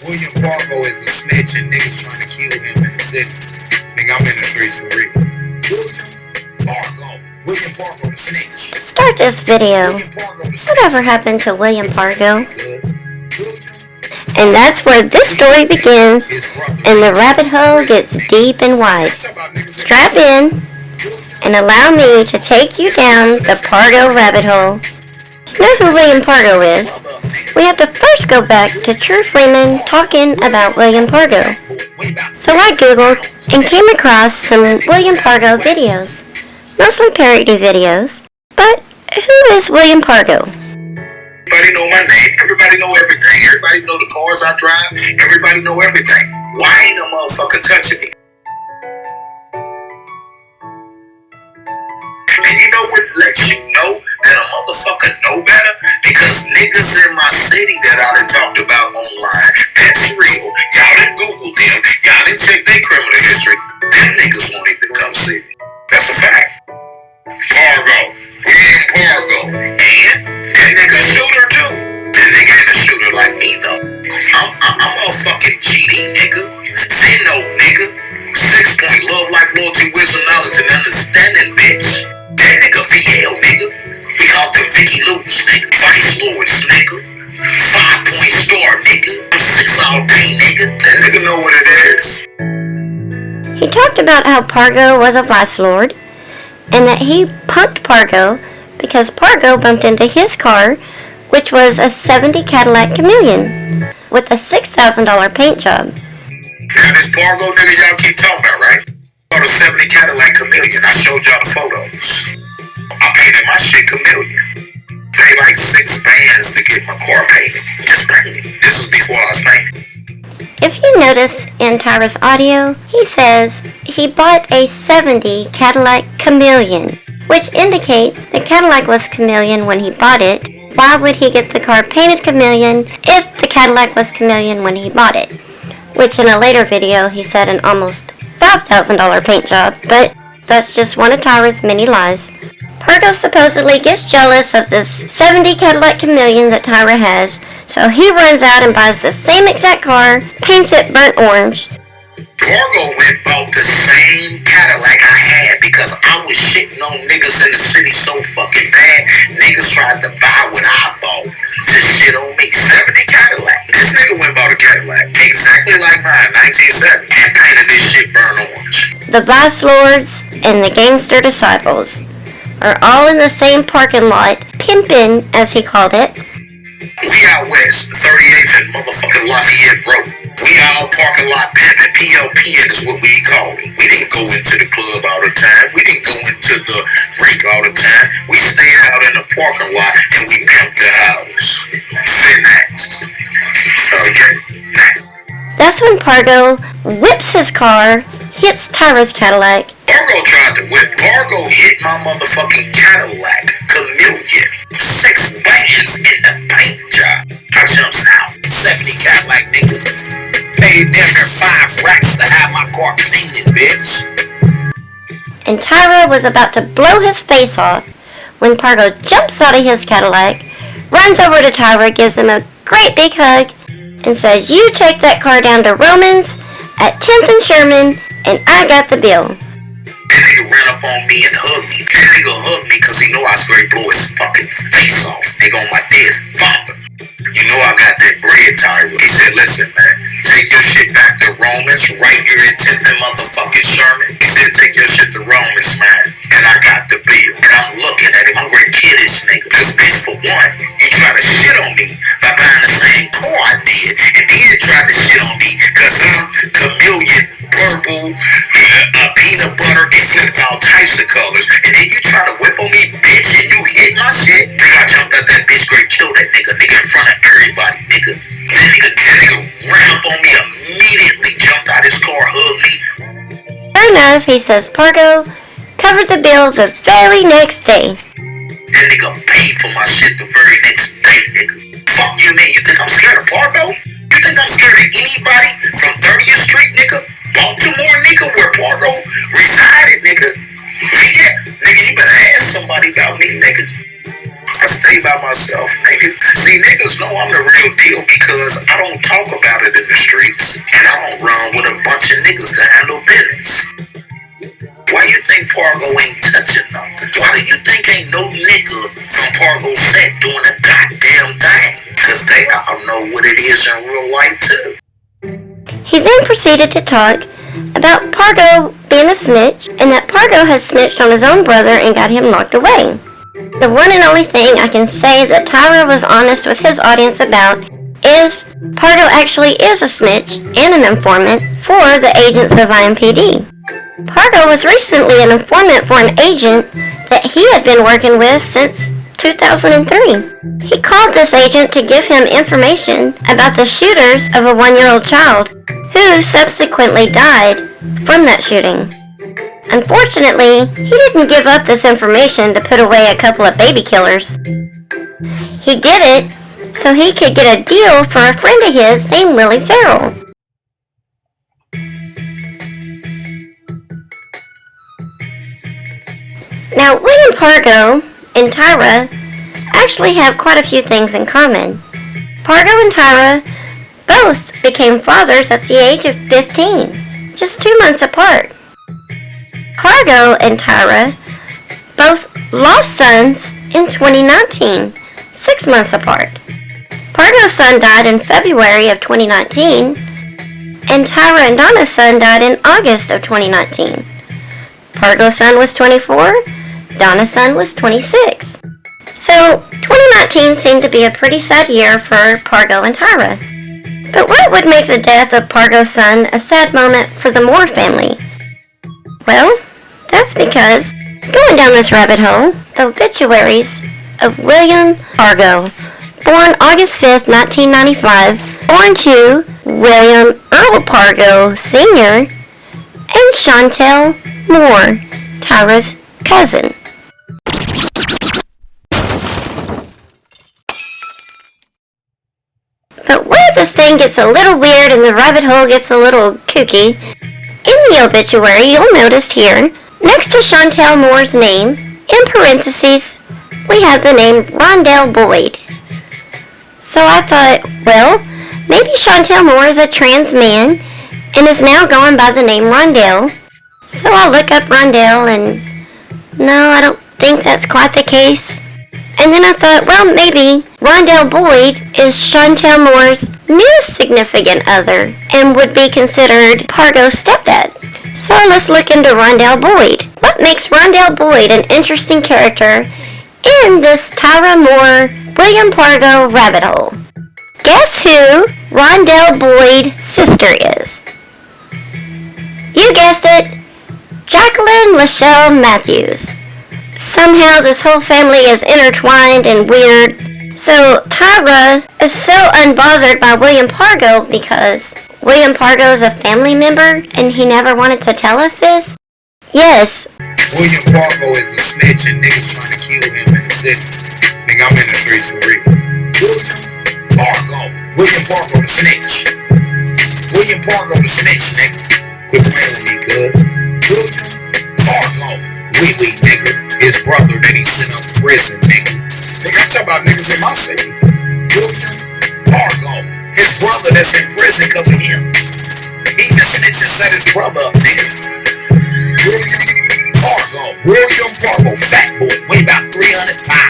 William Pargo is a snitch and niggas trying to kill him in the city. Nigga, I'm in the streets for real. William Pargo the snitch. Start this video. Whatever happened to William Pargo? And that's where this story begins, and the rabbit hole gets deep and wide. Strap in, and allow me to take you down the Pargo rabbit hole. To know who William Pargo is, we have to first go back to True Freeman talking about William Pargo. So I googled and came across some William Pargo videos, mostly parody videos. But who is William Pargo? Everybody know my name. Everybody know everything. Everybody know the cars I drive. Everybody know everything. Why ain't a motherfucker touching me? And you know what lets you know that a motherfucker know better? Because niggas in my city that I done talked about online, that's real. Y'all done Google them. Y'all done check their criminal history. Them niggas won't even come see me. That's a fact. Pargo. William Pargo. And that nigga a shooter too. That nigga ain't a shooter like me though. I'm a fucking GD nigga. Finno nigga. 6-point love, life, loyalty, wisdom, knowledge, and understanding, bitch. That nigga VL, nigga. We call them Vicky Lewis, nigga. Vice Lords, nigga. 5-point star, nigga. I'm 6 all day, nigga. That nigga know what it is. He talked about how Pargo was a vice lord, and that he punked Pargo because Pargo bumped into his car, which was a '70 Cadillac Chameleon with a $6,000 paint job. Now this Pargo nigga y'all keep talking about, right? Or the '70 Cadillac Chameleon. I showed y'all the photos. I painted my shit chameleon. Paid like 6 bands to get my car painted. Just painted. This was before I was painted. If you notice in Tyra's audio, he says he bought a '70 Cadillac Chameleon, which indicates the Cadillac was chameleon when he bought it. Why would he get the car painted chameleon if the Cadillac was chameleon when he bought it? Which in a later video he said an almost $5,000 paint job, but that's just one of Tyra's many lies. Pargo supposedly gets jealous of this '70 Cadillac Chameleon that Tyra has, so he runs out and buys the same exact car, paints it burnt orange. Pargo went bought the same Cadillac I had because I was shitting on niggas in the city so fucking bad. Niggas tried to buy what I bought to shit on me. '70 Cadillac. This nigga went bought a Cadillac exactly like mine, 1970, and painted this shit burnt orange. The Vice Lords and the Gangster Disciples are all in the same parking lot, pimping, as he called it. We out west, 38th and motherfucking Lafayette Road. We all parking lot pimping, PLPing is what we called it. We didn't go into the club all the time. We didn't go into the rink all the time. We stayed out in the parking lot and we pimped the house. Finance. Okay? That's when Pargo whips his car, hits Tyra's Cadillac. Pargo tried to whip. Pargo hit my motherfucking Cadillac Chameleon. 6 bands in the paint job. I jumps out. '70 Cadillac, nigga. Paid damn near 5 racks to have my car painted, bitch. And Tyra was about to blow his face off when Pargo jumps out of his Cadillac, runs over to Tyra, gives him a great big hug, and says, "You take that car down to Romans at 10th and Sherman, and I got the bill." That nigga ran up on me and hugged me. That nigga hugged me because he know I was ready to blow his fucking face off. Nigga on my dead father. You know I got that bread, Tyra. He said, "Listen, man, take your shit back to Romans right here at 10th and motherfucking Sherman." He said, "Take your shit to Romans, man." And I got the bill. And I'm looking at him. I'm ready to kill this nigga. Because, bitch, for one, you try to shit on me by buying the same car I did. And then you tried to shit on me because I'm chameleon, purple, peanut butter. They flipped all types of colors. And then you try to whip on me, bitch, and you hit my shit. Nigga, I jumped out that bitch, great kill that nigga. Nigga in front of everybody, nigga. That nigga ran up on me immediately, jumped out his car, hugged me. Sure enough, he says Pargo covered the bill the very next day. That nigga paid for my shit the very next day, nigga. Fuck you, man. You think I'm scared of Pargo? You think I'm scared of anybody from 30th Street, nigga? Baltimore, nigga, where Pargo resided, nigga? Yeah, nigga, you better ask somebody about me, nigga. I stay by myself, nigga. See, niggas know know I'm the real deal because I don't talk about it in the streets, and I don't run with a bunch of niggas that handle business. Why you think Pargo ain't touching nothing? Why do you think ain't no nigga from Pargo set doing a goddamn thing? Cause they all know what it is in real life too. He then proceeded to talk about Pargo being a snitch and that Pargo had snitched on his own brother and got him locked away. The one and only thing I can say that Tyra was honest with his audience about is Pargo actually is a snitch and an informant for the agents of IMPD. Pargo was recently an informant for an agent that he had been working with since 2003. He called this agent to give him information about the shooters of a 1-year-old child who subsequently died from that shooting. Unfortunately, he didn't give up this information to put away a couple of baby killers. He did it so he could get a deal for a friend of his named Willie Farrell. Now, William Pargo and Tyra actually have quite a few things in common. Pargo and Tyra both became fathers at the age of 15, just 2 months apart. Pargo and Tyra both lost sons in 2019, 6 months apart. Pargo's son died in February of 2019, and Tyra and Donna's son died in August of 2019. Pargo's son was 24, Donna's son was 26. So, 2019 seemed to be a pretty sad year for Pargo and Tyra. But what would make the death of Pargo's son a sad moment for the Moore family? Well, that's because, going down this rabbit hole, the obituaries of William Pargo, born August 5th, 1995, born to William Earl Pargo Sr., and Chantel Moore, Tyra's cousin. But where this thing gets a little weird and the rabbit hole gets a little kooky, in the obituary you'll notice here, next to Chantel Moore's name, in parentheses, we have the name Rondell Boyd. So I thought, well, maybe Chantel Moore is a trans man and is now going by the name Rondell. So I'll look up Rondell and no, I don't think that's quite the case. And then I thought, well, maybe Rondell Boyd is Chantel Moore's new significant other and would be considered Pargo's stepdad. So let's look into Rondell Boyd. What makes Rondell Boyd an interesting character in this Tyra Moore, William Pargo rabbit hole? Guess who Rondell Boyd's sister is? You guessed it, Jacqueline Michelle Matthews. Somehow this whole family is intertwined and weird. So Tyra is so unbothered by William Pargo because William Pargo is a family member and he never wanted to tell us this? Yes. William Pargo is a snitch and niggas trying to kill him in the city. Nigga, I'm in the streets for real. William Pargo the snitch. William Pargo the snitch, nigga. Quit playing with me, cuz. Pargo, Lee, nigga. His brother that he sent to prison, nigga. Nigga, I talk about niggas in my city. Pargo, his brother that's in prison because of him. He the snitch that set his brother up, nigga. William Pargo, Fat Boy,